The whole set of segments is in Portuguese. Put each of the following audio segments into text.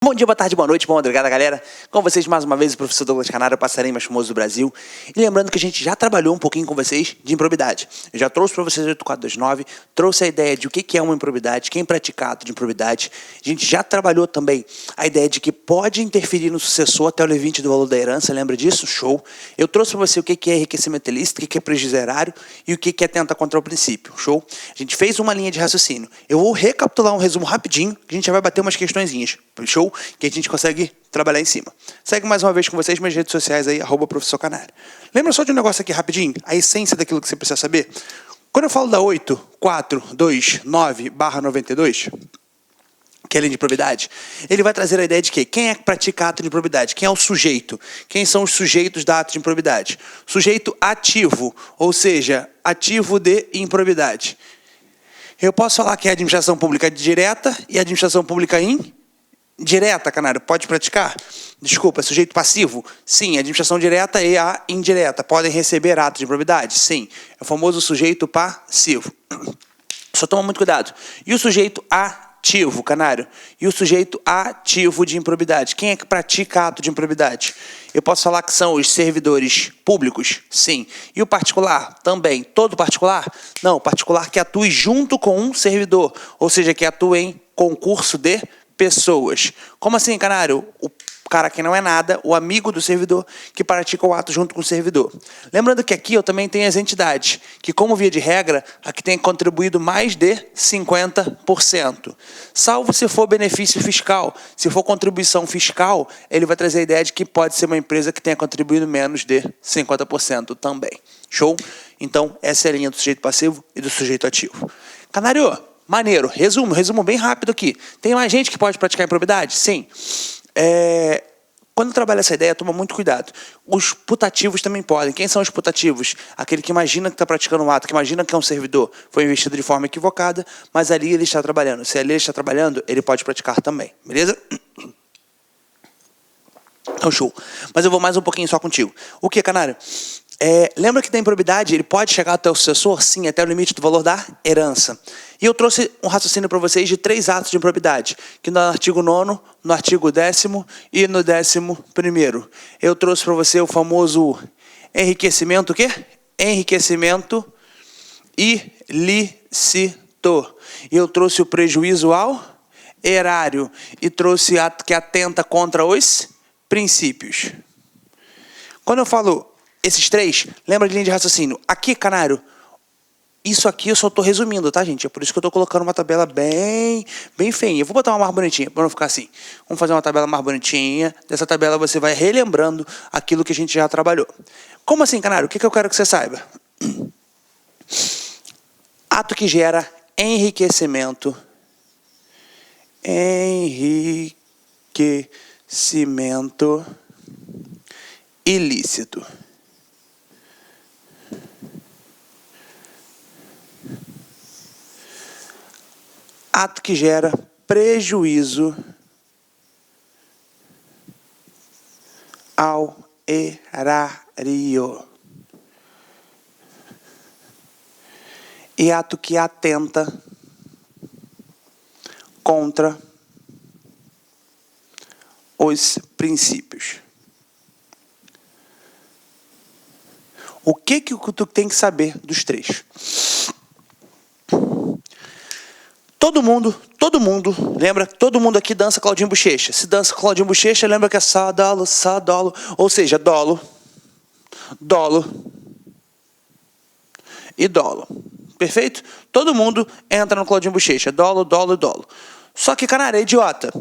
Bom dia, boa tarde, boa noite, boa madrugada, galera. Com vocês mais uma vez o professor Douglas Canário, o passarinho mais famoso do Brasil. E lembrando que a gente já trabalhou um pouquinho com vocês de improbidade. Eu já trouxe para vocês o 8429, trouxe a ideia de o que é uma improbidade, quem pratica ato de improbidade. A gente já trabalhou também a ideia de que pode interferir no sucessor até o levinte do valor da herança, lembra disso? Show. Eu trouxe para você o que é enriquecimento ilícito, o que é prejuízo erário e o que é tentar contra o princípio. Show. A gente fez uma linha de raciocínio. Eu vou recapitular um resumo rapidinho, que a gente já vai bater umas questõezinhas. Show? Que a gente consegue trabalhar em cima. Segue mais uma vez com vocês minhas redes sociais aí, @professor Canário. Lembra só de um negócio aqui rapidinho? A essência daquilo que você precisa saber? Quando eu falo da 8429/92, que é a lei de improbidade, ele vai trazer a ideia de que quem é que pratica ato de improbidade? Quem é o sujeito? Quem são os sujeitos da ato de improbidade? Sujeito ativo, ou seja, ativo de improbidade. Eu posso falar que é a administração pública direta e a administração pública indireta, Canário, pode praticar? Desculpa, sujeito passivo? Sim, a administração direta e a indireta podem receber ato de improbidade? Sim, é o famoso sujeito passivo. Só toma muito cuidado. E o sujeito ativo, Canário? E o sujeito ativo de improbidade? Quem é que pratica ato de improbidade? Eu posso falar que são os servidores públicos? Sim. E o particular? Também. Todo particular? Não, particular que atue junto com um servidor, ou seja, que atue em concurso de pessoas. Como assim, Canário? O cara que não é nada, o amigo do servidor que pratica o ato junto com o servidor. Lembrando que aqui eu também tenho as entidades, que como via de regra, aqui tem contribuído mais de 50%. Salvo se for benefício fiscal. Se for contribuição fiscal, ele vai trazer a ideia de que pode ser uma empresa que tenha contribuído menos de 50% também. Show? Então, essa é a linha do sujeito passivo e do sujeito ativo. Canário, maneiro. Resumo bem rápido aqui. Tem mais gente que pode praticar improbidade? Sim. Quando trabalha essa ideia, toma muito cuidado. Os putativos também podem. Quem são os putativos? Aquele que imagina que está praticando um ato, que imagina que é um servidor, foi investido de forma equivocada, mas ali ele está trabalhando. Se ali ele está trabalhando, ele pode praticar também. Beleza? Então, show. Mas eu vou mais um pouquinho só contigo. O que, Canário? Lembra que da improbidade ele pode chegar até o sucessor? Sim, até o limite do valor da herança. E eu trouxe um raciocínio para vocês de 3 atos de improbidade, que no artigo 9º, no artigo 10º e no 11º. Eu trouxe para você o famoso enriquecimento, o quê? Enriquecimento ilícito. E eu trouxe o prejuízo ao erário. E trouxe ato que atenta contra os princípios. Quando eu falo esses 3, lembra de linha de raciocínio? Aqui, Canário, isso aqui eu só estou resumindo, tá, gente? É por isso que eu estou colocando uma tabela bem feinha. Eu vou botar uma mais bonitinha, para não ficar assim. Vamos fazer uma tabela mais bonitinha. Dessa tabela você vai relembrando aquilo que a gente já trabalhou. Como assim, Canário? O que eu quero que você saiba? Ato que gera enriquecimento. Enriquecimento ilícito. Ato que gera prejuízo ao erário. E ato que atenta contra os princípios. O que tu tem que saber dos 3? Todo mundo, lembra? Todo mundo aqui dança Claudinho Bochecha. Se dança Claudinho Bochecha, lembra que é só dolo, ou seja, dolo e dolo. Perfeito? Todo mundo entra no Claudinho Bochecha, dolo. Só que, Canário, é idiota.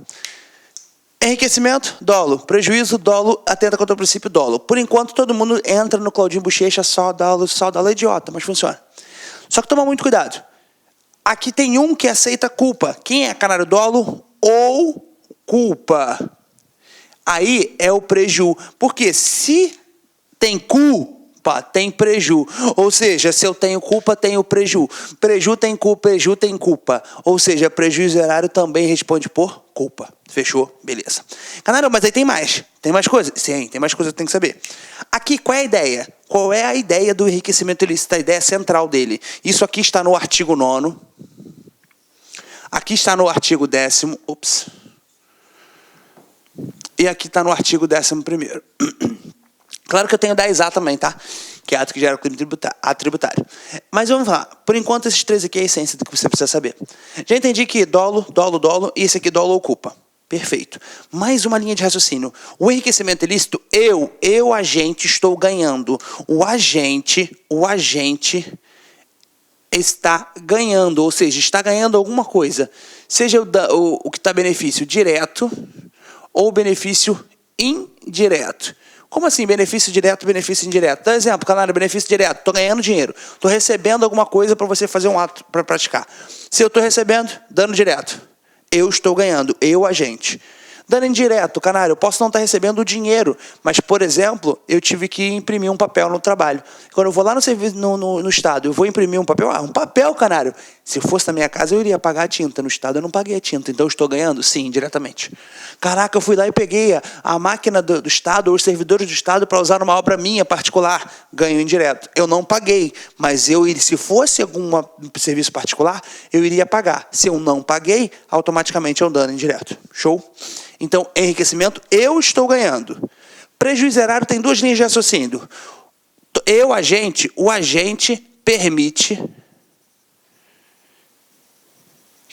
Enriquecimento, dolo. Prejuízo, dolo. Atenta contra o princípio, dolo. Por enquanto, todo mundo entra no Claudinho Bochecha, só dolo. É idiota, mas funciona. Só que toma muito cuidado. Aqui tem um que aceita culpa. Quem é, Canário? Dolo ou culpa? Aí é o preju. Porque se tem culpa, tem preju. Ou seja, se eu tenho culpa, tenho preju. Preju tem culpa. Ou seja, prejuízo erário também responde por culpa. Fechou? Beleza. Canário, mas aí tem mais. Tem mais coisas? Sim, tem mais coisas que eu tenho que saber. Aqui, qual é a ideia? Qual é a ideia do enriquecimento ilícito? A ideia central dele. Isso aqui está no artigo 9º. Aqui está no artigo 10º. E aqui está no artigo 11º. Claro que eu tenho 10A também, tá? Que é ato que gera crime tributário. Mas vamos lá. Por enquanto, esses três aqui é a essência do que você precisa saber. Já entendi que dolo, e esse aqui dolo ou culpa. Perfeito. Mais uma linha de raciocínio. O enriquecimento ilícito, eu agente, estou ganhando. O agente está ganhando, ou seja, está ganhando alguma coisa. Seja o que está benefício direto ou benefício indireto. Como assim? Benefício direto, benefício indireto. Dá exemplo, canário, benefício direto. Estou ganhando dinheiro. Estou recebendo alguma coisa para você fazer um ato para praticar. Se eu estou recebendo, dano direto. Eu estou ganhando, eu agente. Dano indireto, canário, eu posso não estar recebendo o dinheiro, mas, por exemplo, eu tive que imprimir um papel no trabalho. Quando eu vou lá no Estado, eu vou imprimir um papel. Um papel, canário. Se fosse na minha casa, eu iria pagar a tinta. No Estado, eu não paguei a tinta. Então, eu estou ganhando? Sim, diretamente. Caraca, eu fui lá e peguei a máquina do Estado ou os servidores do Estado para usar numa obra minha particular. Ganho indireto. Eu não paguei, mas se fosse algum serviço particular, eu iria pagar. Se eu não paguei, automaticamente é um dano indireto. Show? Então, enriquecimento, eu estou ganhando. Prejuízo erário tem duas linhas de raciocínio. O agente permite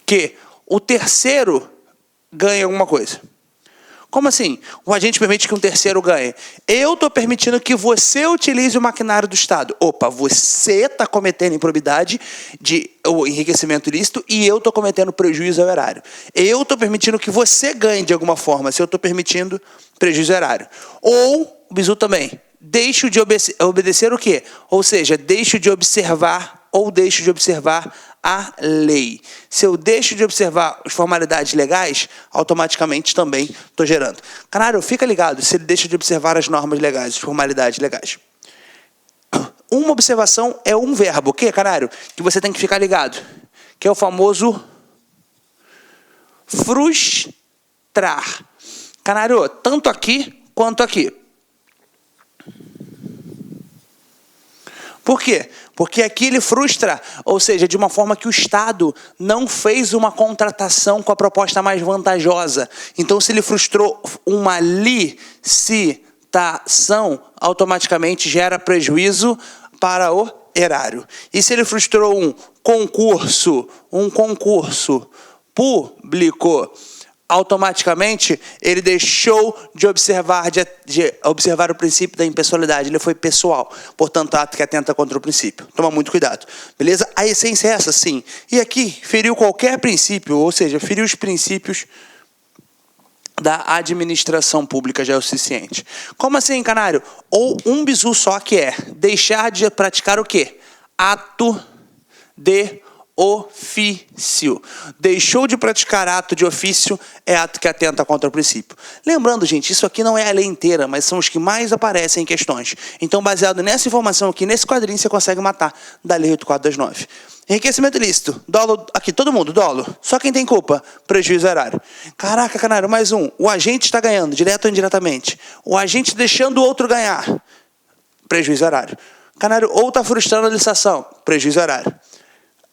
que o terceiro ganhe alguma coisa. Como assim? O agente permite que um terceiro ganhe. Eu estou permitindo que você utilize o maquinário do Estado. Opa, você está cometendo improbidade de enriquecimento ilícito e eu estou cometendo prejuízo ao erário. Eu estou permitindo que você ganhe de alguma forma, se eu estou permitindo prejuízo ao erário. Ou, o bizu também, deixo de obedecer o quê? Ou seja, deixo de observar a lei. Se eu deixo de observar as formalidades legais, automaticamente também estou gerando. Canário, fica ligado se ele deixa de observar as normas legais, as formalidades legais. Uma observação é um verbo, o que, canário? Que você tem que ficar ligado, que é o famoso frustrar. Canário, tanto aqui quanto aqui. Por quê? Porque aqui ele frustra, ou seja, de uma forma que o Estado não fez uma contratação com a proposta mais vantajosa. Então, se ele frustrou uma licitação, automaticamente gera prejuízo para o erário. E se ele frustrou um concurso público, automaticamente ele deixou de observar o princípio da impessoalidade, ele foi pessoal, portanto ato que atenta contra o princípio. Toma muito cuidado, beleza? A essência é essa, sim. E aqui feriu qualquer princípio, ou seja, feriu os princípios da administração pública já é o suficiente. Como assim, canário? Ou um bizu só que é deixar de praticar o quê? Ato de ofício. Deixou de praticar ato de ofício é ato que atenta contra o princípio. Lembrando, gente, isso aqui não é a lei inteira, mas são os que mais aparecem em questões. Então, baseado nessa informação aqui, nesse quadrinho, você consegue matar da Lei 8429. Enriquecimento ilícito. Dolo, aqui, todo mundo, dolo. Só quem tem culpa, prejuízo erário. Caraca, canário, mais um. O agente está ganhando, direto ou indiretamente. O agente deixando o outro ganhar, prejuízo erário. Canário, ou está frustrando a licitação, prejuízo erário.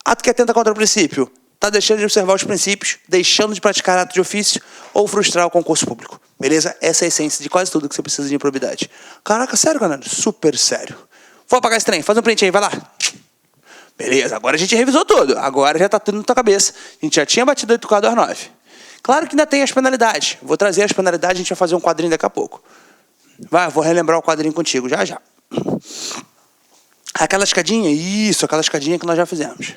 Ato que atenta contra o princípio, está deixando de observar os princípios, deixando de praticar ato de ofício ou frustrar o concurso público. Beleza? Essa é a essência de quase tudo que você precisa de improbidade. Caraca, sério, canário? Super sério. Vou apagar esse trem, faz um print aí, vai lá. Beleza, agora a gente revisou tudo. Agora já está tudo na tua cabeça. A gente já tinha batido 8.429. Claro que ainda tem as penalidades. Vou trazer as penalidades, a gente vai fazer um quadrinho daqui a pouco. Vai, vou relembrar o quadrinho contigo, já. Aquela escadinha? Isso, aquela escadinha que nós já fizemos.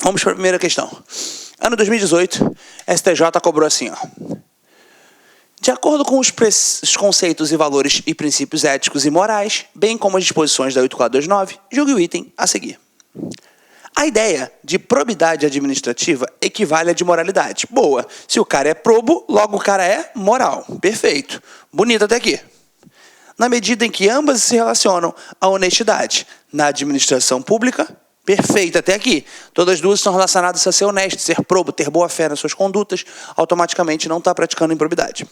Vamos para a primeira questão. Ano 2018, STJ cobrou assim, ó. De acordo com os conceitos e valores e princípios éticos e morais, bem como as disposições da 8429, julgue o item a seguir. A ideia de probidade administrativa equivale à de moralidade. Boa. Se o cara é probo, logo o cara é moral. Perfeito. Bonito até aqui. Na medida em que ambas se relacionam à honestidade. Na administração pública, perfeito até aqui. Todas as duas estão relacionadas a ser honesto, ser probo, ter boa fé nas suas condutas, automaticamente não está praticando improbidade.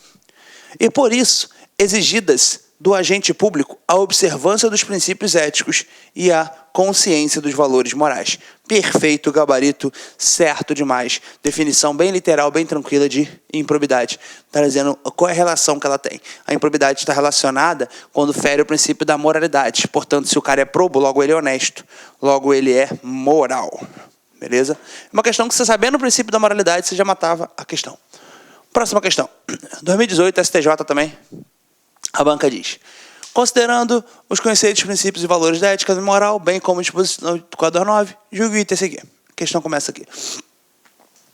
E por isso, exigidas do agente público a observância dos princípios éticos e a consciência dos valores morais. Perfeito, gabarito, certo demais. Definição bem literal, bem tranquila de improbidade. Está dizendo qual é a relação que ela tem. A improbidade está relacionada quando fere o princípio da moralidade. Portanto, se o cara é probo, logo ele é honesto. Logo ele é moral. Beleza? Uma questão que você sabendo o princípio da moralidade, você já matava a questão. Próxima questão. 2018, STJ também. A banca diz: considerando os conceitos, princípios e valores da ética e moral, bem como a disposição do quadro 9, julgue o item a seguir. A questão começa aqui.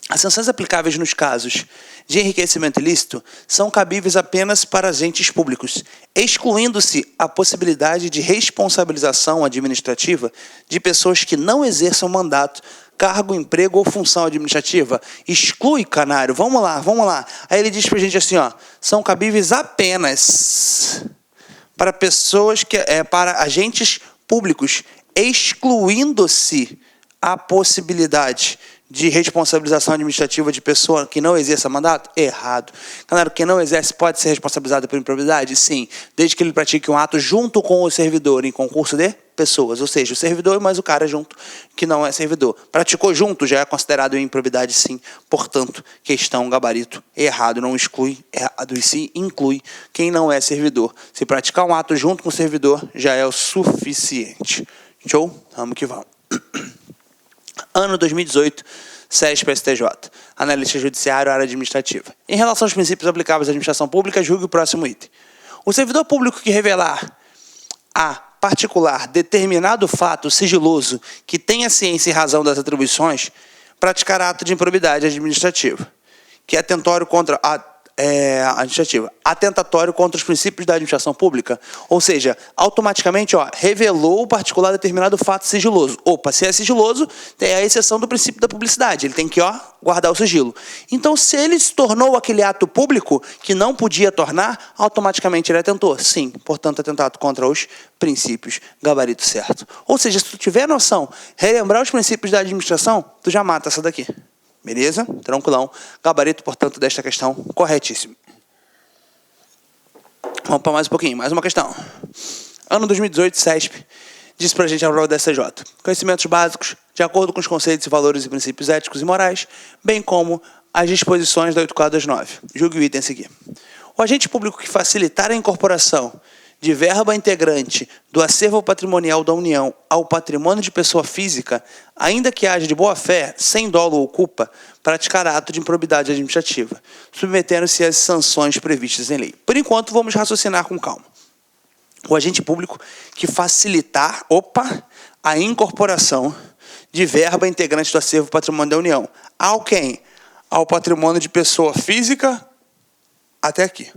As sanções aplicáveis nos casos de enriquecimento ilícito são cabíveis apenas para agentes públicos, excluindo-se a possibilidade de responsabilização administrativa de pessoas que não exerçam mandato, cargo, emprego ou função administrativa. Exclui, canário. Vamos lá. Aí ele diz pra gente assim, ó, são cabíveis apenas para pessoas para agentes públicos, excluindo-se a possibilidade de responsabilização administrativa de pessoa que não exerça mandato? Errado. Claro, quem não exerce pode ser responsabilizado por improbidade? Sim, desde que ele pratique um ato junto com o servidor em concurso de pessoas, ou seja, o servidor mais o cara junto, que não é servidor. Praticou junto, já é considerado improbidade, sim. Portanto, questão gabarito errado, não exclui errado, e sim inclui quem não é servidor. Se praticar um ato junto com o servidor, já é o suficiente. Show? Vamos que vamos. Ano 2018, SESP-STJ. Analista judiciário, área administrativa. Em relação aos princípios aplicáveis à administração pública, julgue o próximo item. O servidor público que revelar a particular determinado fato sigiloso que tenha ciência e razão das atribuições, praticará ato de improbidade administrativa, que é atentatório contra atentatório contra os princípios da administração pública, ou seja, automaticamente revelou o particular determinado fato sigiloso. Opa, se é sigiloso, tem a exceção do princípio da publicidade, ele tem que guardar o sigilo. Então, se ele se tornou aquele ato público que não podia tornar, automaticamente ele atentou. Sim, portanto, atentado contra os princípios, gabarito certo. Ou seja, se tu tiver noção, relembrar os princípios da administração, tu já mata essa daqui. Beleza? Tranquilão. Gabarito, portanto, desta questão, corretíssimo. Vamos para mais um pouquinho. Mais uma questão. Ano 2018, SESP, disse para a gente a prova da STJ. Conhecimentos básicos, de acordo com os conceitos, valores e princípios éticos e morais, bem como as disposições da 8.429. Julgue o item a seguir. O agente público que facilitar a incorporação de verba integrante do acervo patrimonial da União ao patrimônio de pessoa física, ainda que haja de boa-fé, sem dolo ou culpa, praticará ato de improbidade administrativa, submetendo-se às sanções previstas em lei. Por enquanto, vamos raciocinar com calma. O agente público que facilitar, a incorporação de verba integrante do acervo patrimônio da União. Ao quem? Ao patrimônio de pessoa física até aqui.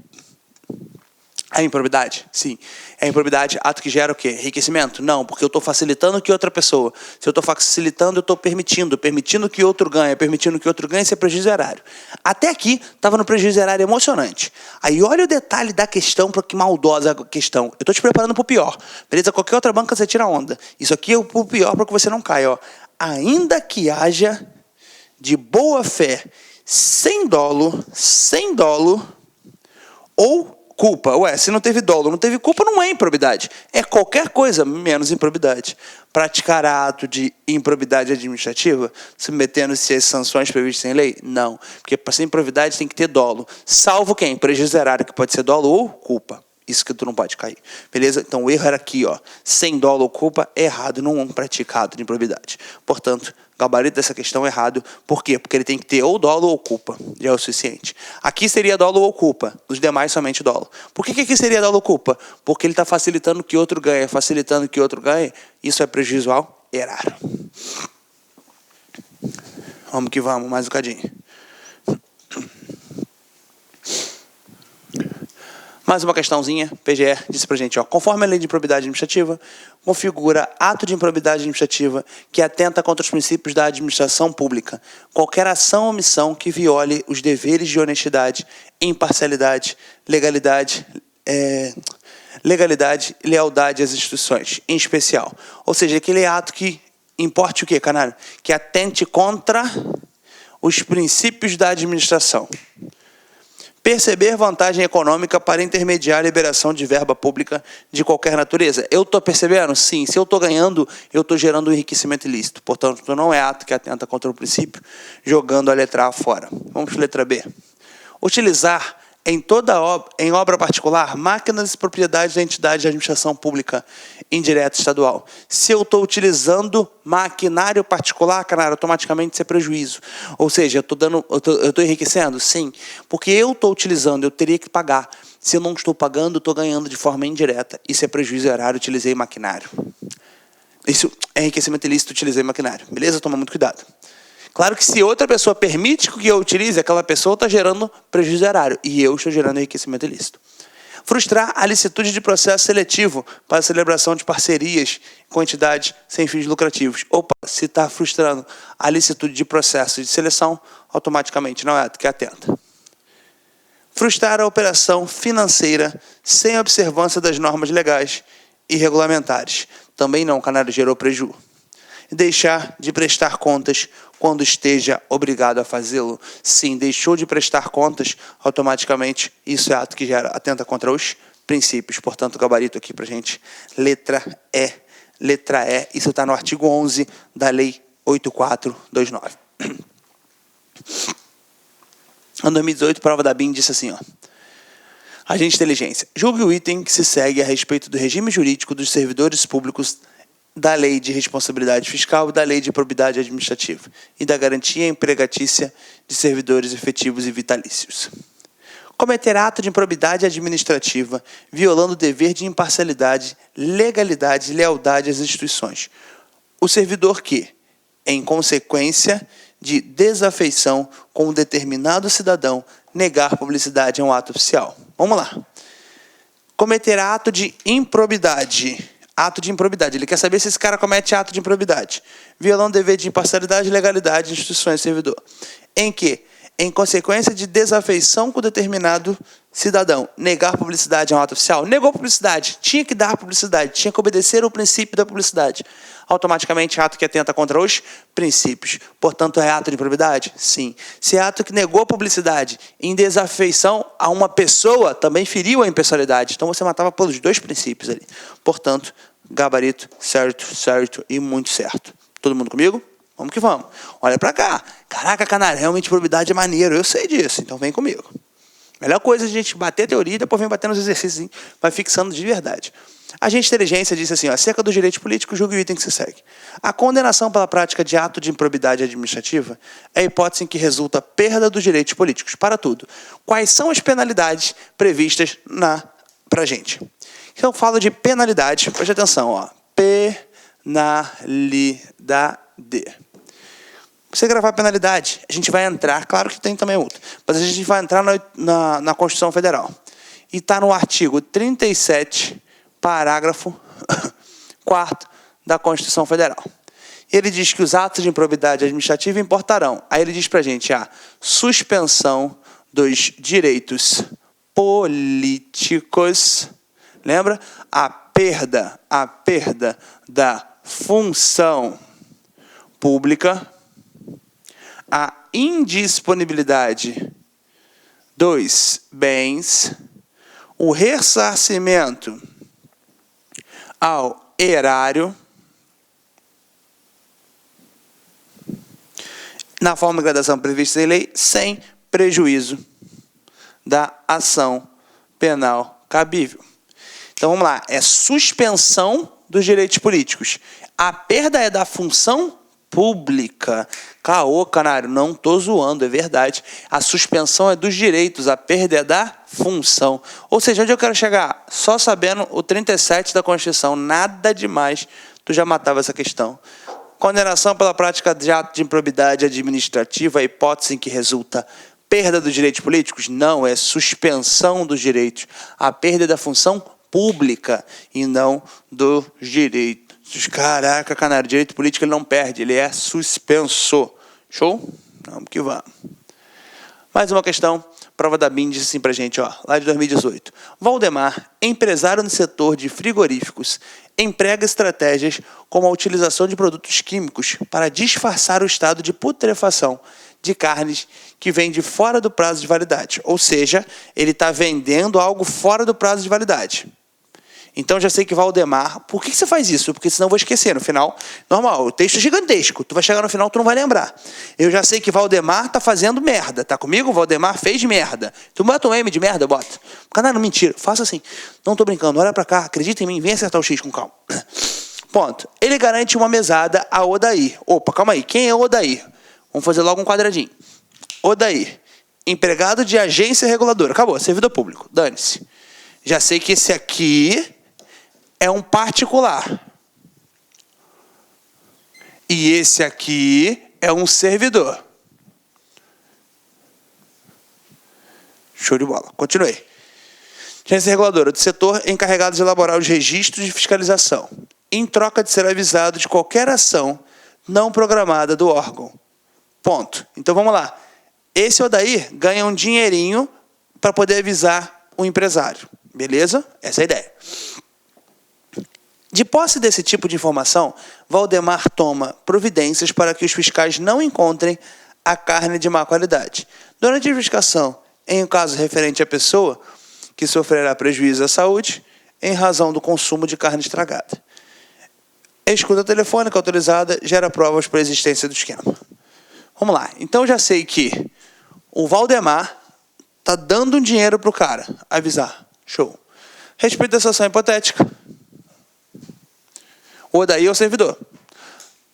É improbidade? Sim. É improbidade ato que gera o quê? Enriquecimento? Não, porque eu estou facilitando que outra pessoa. Se eu estou facilitando, eu estou permitindo que outro ganhe, isso é prejuízo erário. Até aqui, estava no prejuízo erário emocionante. Aí olha o detalhe da questão, para que maldosa a questão. Eu estou te preparando para o pior. Beleza? Qualquer outra banca você tira onda. Isso aqui é o pior para que você não caia. Ainda que haja de boa fé, sem dolo, ou culpa. Se não teve dolo, não teve culpa, não é improbidade. É qualquer coisa menos improbidade. Praticar ato de improbidade administrativa, submetendo-se às sanções previstas em lei? Não. Porque para ser improbidade tem que ter dolo. Salvo quem? Prejuízo erário, que pode ser dolo ou culpa. Isso que tu não pode cair. Beleza? Então o erro era aqui, sem dolo ou culpa, errado, não pratica ato de improbidade. Portanto, gabarito dessa questão é errado. Por quê? Porque ele tem que ter ou dolo ou culpa. Já é o suficiente. Aqui seria dolo ou culpa. Os demais, somente dolo. Por que aqui seria dolo ou culpa? Porque ele está facilitando que outro ganhe. Isso é prejuízo ao erário. Vamos que vamos, mais um bocadinho. Mais uma questãozinha, PGE disse pra gente, conforme a lei de improbidade administrativa, configura ato de improbidade administrativa que atenta contra os princípios da administração pública, qualquer ação ou omissão que viole os deveres de honestidade, imparcialidade, legalidade e lealdade às instituições, em especial. Ou seja, aquele ato que importe o quê, canário? Que atente contra os princípios da administração. Perceber vantagem econômica para intermediar a liberação de verba pública de qualquer natureza. Eu estou percebendo? Sim. Se eu estou ganhando, eu estou gerando um enriquecimento ilícito. Portanto, não é ato que atenta contra o princípio, jogando a letra A fora. Vamos para a letra B. Utilizar em obra particular, máquinas e propriedades da entidade de administração pública indireta estadual. Se eu estou utilizando maquinário particular, cara, automaticamente isso é prejuízo. Ou seja, eu estou enriquecendo? Sim. Porque eu estou utilizando, eu teria que pagar. Se eu não estou pagando, eu estou ganhando de forma indireta. Isso é prejuízo horário, utilizei maquinário. Isso é enriquecimento ilícito, utilizei maquinário. Beleza? Toma muito cuidado. Claro que se outra pessoa permite que eu utilize, aquela pessoa está gerando prejuízo erário e eu estou gerando enriquecimento ilícito. Frustrar a licitude de processo seletivo para a celebração de parcerias com entidades sem fins lucrativos. Opa, se está frustrando a licitude de processo de seleção, automaticamente não é ato que atenta. Frustrar a operação financeira sem observância das normas legais e regulamentares. Também não, canário gerou prejuízo. Deixar de prestar contas quando esteja obrigado a fazê-lo. Sim, deixou de prestar contas, automaticamente isso é ato que atenta contra os princípios. Portanto, gabarito aqui para a gente, letra E. Letra E, isso está no artigo 11 da Lei 8429. Em 2018, prova da BIM disse assim, ó. Agente de inteligência, julgue o item que se segue a respeito do regime jurídico dos servidores públicos da Lei de Responsabilidade Fiscal e da Lei de Probidade Administrativa e da Garantia Empregatícia de Servidores Efetivos e Vitalícios. Cometer ato de improbidade administrativa, violando o dever de imparcialidade, legalidade e lealdade às instituições. O servidor que, em consequência de desafeição com um determinado cidadão, negar publicidade a um ato oficial. Vamos lá. Cometer ato de improbidade. Ato de improbidade. Ele quer saber se esse cara comete ato de improbidade, violando o dever de imparcialidade e legalidade de instituições do servidor. Em que, em consequência de desafeição com determinado cidadão, negar publicidade a um ato oficial. Negou publicidade. Tinha que dar publicidade. Tinha que obedecer ao princípio da publicidade. Automaticamente, ato que atenta contra os princípios. Portanto, é ato de improbidade? Sim. Se é ato que negou publicidade em desafeição a uma pessoa, também feriu a impessoalidade. Então, você matava pelos dois princípios ali. Portanto, gabarito certo, certo e muito certo. Todo mundo comigo? Vamos que vamos. Olha pra cá. Caraca, canário, realmente probidade é maneiro. Eu sei disso, então vem comigo. Melhor coisa é a gente bater a teoria e depois vem batendo nos exercícios, hein? Vai fixando de verdade. A agente de inteligência disse assim, ó, acerca dos direitos políticos, julgue o item que se segue. A condenação pela prática de ato de improbidade administrativa é a hipótese em que resulta perda dos direitos políticos. Para tudo. Quais são as penalidades previstas pra gente? Então, eu falo de penalidade, preste atenção, ó. Penalidade. Você gravar a penalidade, a gente vai entrar, claro que tem também outra, mas a gente vai entrar na Constituição Federal. E está no artigo 37, parágrafo 4º da Constituição Federal. Ele diz que os atos de improbidade administrativa importarão. Aí ele diz para a gente a suspensão dos direitos políticos, lembra? A perda da função pública, a indisponibilidade dos bens, o ressarcimento ao erário, na forma de gradação prevista em lei, sem prejuízo da ação penal cabível. Então, vamos lá. É suspensão dos direitos políticos. A perda é da função pública. Caô, canário, não estou zoando, é verdade. A suspensão é dos direitos, a perda é da função. Ou seja, onde eu quero chegar? Só sabendo o 37 da Constituição, nada demais, tu já matava essa questão. Condenação pela prática de ato de improbidade administrativa, a hipótese em que resulta perda dos direitos políticos? Não, é suspensão dos direitos. A perda é da função pública e não dos direitos. Caraca, canário, direito político ele não perde, ele é suspenso. Show? Vamos que vamos. Mais uma questão, prova da BIM diz assim pra gente, ó, lá de 2018. Valdemar, empresário no setor de frigoríficos, emprega estratégias como a utilização de produtos químicos para disfarçar o estado de putrefação de carnes que vem de fora do prazo de validade. Ou seja, ele está vendendo algo fora do prazo de validade. Então, já sei que Valdemar... Por que você faz isso? Porque senão eu vou esquecer. No final, normal, o texto é gigantesco. Tu vai chegar no final, tu não vai lembrar. Eu já sei que Valdemar tá fazendo merda. Tá comigo? Valdemar fez merda. Tu bota um M de merda, bota. Caralho, mentira. Faça assim. Não tô brincando. Olha pra cá. Acredita em mim. Vem acertar o X com calma. Ponto. Ele garante uma mesada a Odair. Opa, calma aí. Quem é Odair? Vamos fazer logo um quadradinho. Odair. Empregado de agência reguladora. Acabou. Servidor público. Dane-se. Já sei que esse aqui... é um particular. E esse aqui é um servidor. Show de bola. Continuei. Agência reguladora do setor encarregada de elaborar os registros de fiscalização, em troca de ser avisado de qualquer ação não programada do órgão. Ponto. Então vamos lá. Esse Odair ganha um dinheirinho para poder avisar o empresário. Beleza? Essa é a ideia. De posse desse tipo de informação, Valdemar toma providências para que os fiscais não encontrem a carne de má qualidade. Durante a investigação, em um caso referente à pessoa que sofrerá prejuízo à saúde em razão do consumo de carne estragada. Escuta telefônica autorizada gera provas para a existência do esquema. Vamos lá. Então, já sei que o Valdemar está dando um dinheiro para o cara avisar. Show. Respeito à situação hipotética. O Odair é o servidor.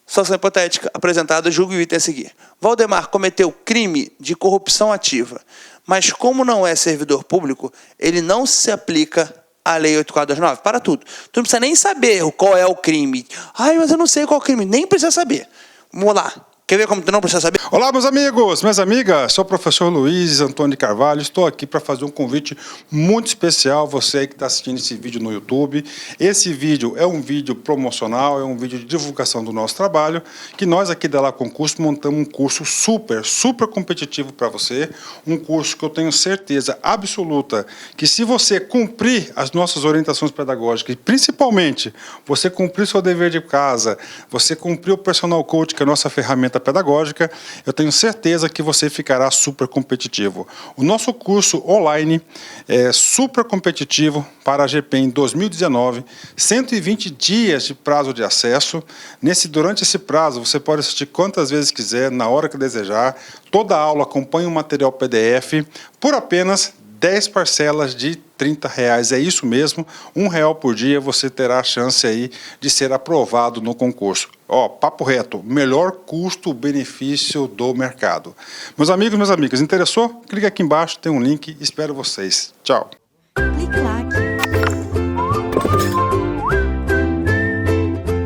Situação hipotética apresentada, julgue o item a seguir. Valdemar cometeu crime de corrupção ativa, mas como não é servidor público, ele não se aplica à Lei 8429. Para tudo. Tu não precisa nem saber qual é o crime. Ai, mas eu não sei qual é o crime. Nem precisa saber. Vamos lá. Quer ver como tu não precisa saber? Olá, meus amigos, minhas amigas. Sou o professor Luiz Antônio de Carvalho. Estou aqui para fazer um convite muito especial. Você aí que está assistindo esse vídeo no YouTube. Esse vídeo é um vídeo promocional, é um vídeo de divulgação do nosso trabalho, que nós aqui da La Concurso montamos um curso super competitivo para você. Um curso que eu tenho certeza absoluta que, se você cumprir as nossas orientações pedagógicas, e principalmente você cumprir seu dever de casa, você cumprir o Personal Coach, que é a nossa ferramenta pedagógica, eu tenho certeza que você ficará super competitivo. O nosso curso online é super competitivo para a GPEM 2019, 120 dias de prazo de acesso. Durante esse prazo, você pode assistir quantas vezes quiser, na hora que desejar. Toda aula acompanha um material PDF por apenas 10 parcelas de R$30. É isso mesmo, R$1 por dia você terá a chance aí de ser aprovado no concurso. Ó, papo reto, melhor custo-benefício do mercado. Meus amigos, minhas amigas, interessou? Clique aqui embaixo, tem um link, espero vocês. Tchau. Clique lá.